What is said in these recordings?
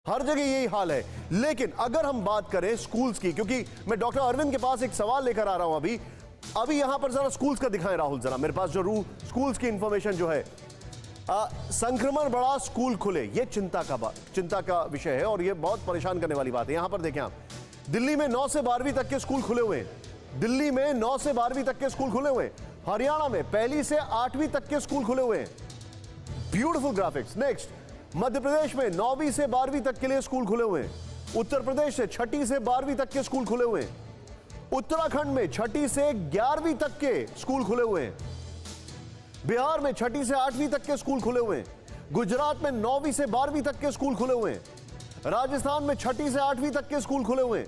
हर जगह यही हाल है। लेकिन अगर हम बात करें स्कूल्स की, क्योंकि मैं डॉक्टर अरविंद के पास एक सवाल लेकर आ रहा हूं अभी यहां पर जरा स्कूल्स का दिखाएं राहुल, जरा मेरे पास जो स्कूल्स की इंफॉर्मेशन जो है, संक्रमण बढ़ा, स्कूल खुले, ये चिंता का विषय है और ये बहुत परेशान करने वाली बात है। यहां पर देखें आप, दिल्ली में 9 से 12वीं तक के स्कूल खुले हुए हैं। दिल्ली में 9 से 12वीं तक के स्कूल खुले हुए हैं। हरियाणा में 1 से 8वीं तक के स्कूल खुले हुए हैं। Beautiful graphics. Next, Madhya Pradesh में 9वीं से 12वीं तक के लिए स्कूल खुले हुए हैं। उत्तर प्रदेश से 6ठी से 12वीं तक के स्कूल खुले हुए हैं। उत्तराखंड में 6ठी से 11वीं तक के स्कूल खुले हुए हैं। बिहार में 6ठी से 8वीं तक के स्कूल खुले हुए हैं। गुजरात में 9वीं से 12वीं तक के स्कूल खुले हुए हैं। राजस्थान में 6ठी से 8वीं तक के स्कूल खुले हुए हैं।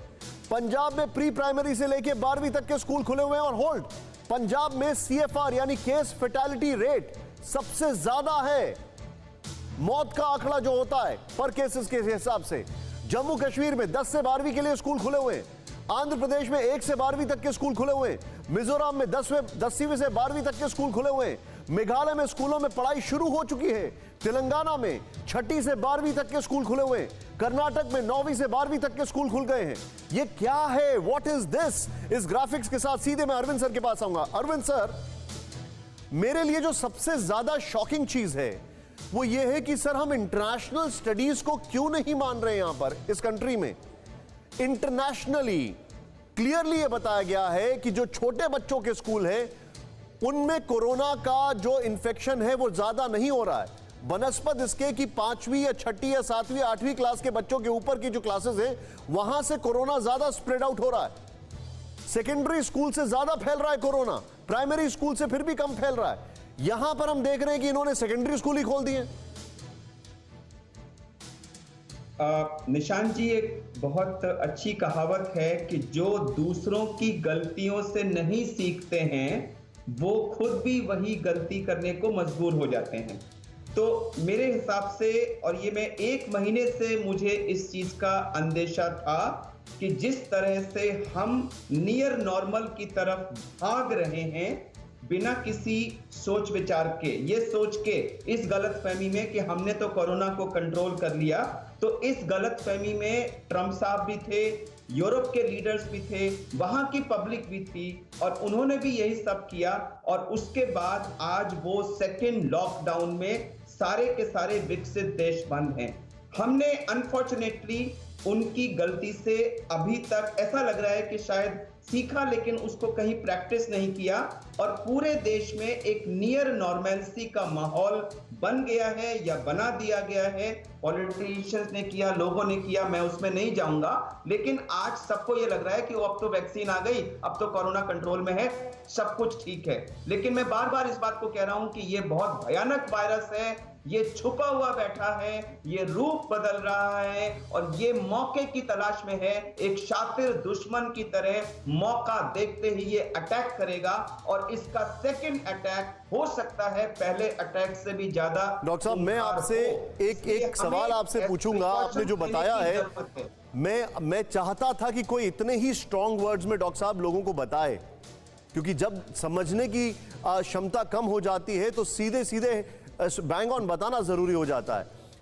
पंजाब में प्री प्राइमरी से लेकर 12वीं तक के स्कूल खुले हुए हैं। और होल्ड, पंजाब में CFR यानी केस फैटेलिटी रेट सबसे ज्यादा है, मौत का आंकड़ा जो होता है पर केसेस के हिसाब से। जम्मू कश्मीर में 10 से 12वीं के लिए स्कूल खुले हुए हैं। आंध्र प्रदेश में 1 से 12वीं तक के स्कूल खुले हुए हैं। मिजोरम में 10वीं से 12वीं तक के स्कूल खुले हुए हैं। मेघालय में स्कूलों में पढ़ाई शुरू हो चुकी है। तेलंगाना में 6ठी से 12वीं तक के स्कूल खुले हुए हैं। कर्नाटक में 9वीं से 12वीं तक के स्कूल खुल गए हैं। ये क्या है? What is this? इस ग्राफिक्स के साथ सीधे मैं अरविंद सर के पास आऊंगा। अरविंद सर, मेरे लिए जो सबसे ज्यादा शॉकिंग चीज है वो ये है कि सर, हम इंटरनेशनल स्टडीज को क्यों नहीं मान रहे? यहां पर इस कंट्री में इंटरनेशनली क्लियरली ये बताया गया है कि जो छोटे बच्चों के स्कूल हैं उनमें कोरोना का जो इन्फेक्शन है वो ज्यादा नहीं हो रहा है, बनस्पत इसके कि 5वीं या 6ठी या 7वीं 8वीं क्लास के बच्चों के ऊपर की जो क्लासेस हैं वहां से कोरोना ज्यादा स्प्रेड आउट हो रहा है। सेकेंडरी स्कूल से ज्यादा फैल रहा है कोरोना, प्राइमरी स्कूल से फिर भी कम फैल रहा है। यहां पर हम देख रहे हैं कि इन्होंने सेकेंडरी स्कूल ही खोल दिए। निशांत जी, एक बहुत अच्छी कहावत है कि जो दूसरों की गलतियों से नहीं सीखते हैं वो खुद भी वही गलती करने को मजबूर हो जाते हैं। तो मेरे हिसाब से, और ये मैं 1 महीने से मुझे इस चीज का अंदेशा था कि जिस तरह से हम नियर नॉर्मल की तरफ भाग रहे हैं बिना किसी सोच विचार के, ये सोच के, इस गलतफहमी में कि हमने तो कोरोना को कंट्रोल कर लिया, तो इस गलतफहमी में ट्रंप साहब भी थे, यूरोप के लीडर्स भी थे, वहां की पब्लिक भी थी और उन्होंने भी यही सब किया। और उसके बाद आज वो सेकेंड लॉकडाउन में सारे के सारे विकसित देश बंद हैं। हमने अनफॉर्चुनेटली उनकी गलती से अभी तक ऐसा लग रहा है कि शायद सीखा, लेकिन उसको कहीं प्रैक्टिस नहीं किया और पूरे देश में एक नियर नॉर्मलसी का माहौल बन गया है या बना दिया गया है। पॉलिटिशियंस ने किया, लोगों ने किया, मैं उसमें नहीं जाऊंगा, लेकिन आज सबको यह लग रहा है कि अब तो वैक्सीन आ गई, अब तो कोरोना कंट्रोल में है, सब कुछ ठीक है। लेकिन मैं बार बार इस बात को कह रहा हूं कि यह बहुत भयानक वायरस है, ये छुपा हुआ बैठा है, ये रूप बदल रहा है और ये मौके की तलाश में है। एक शातिर दुश्मन की तरह मौका देखते ही ये अटैक करेगा और इसका सेकंड अटैक हो सकता है पहले अटैक से भी ज्यादा। डॉक्टर साहब, मैं आपसे एक सवाल आपसे पूछूंगा। आपने जो बताया है, मैं चाहता था कि कोई इतने ही स्ट्रॉन्ग वर्ड्स में डॉक्टर साहब लोगों को बताए, क्योंकि जब समझने की क्षमता कम हो जाती है तो सीधे सीधे बैंग ऑन बताना जरूरी हो जाता है।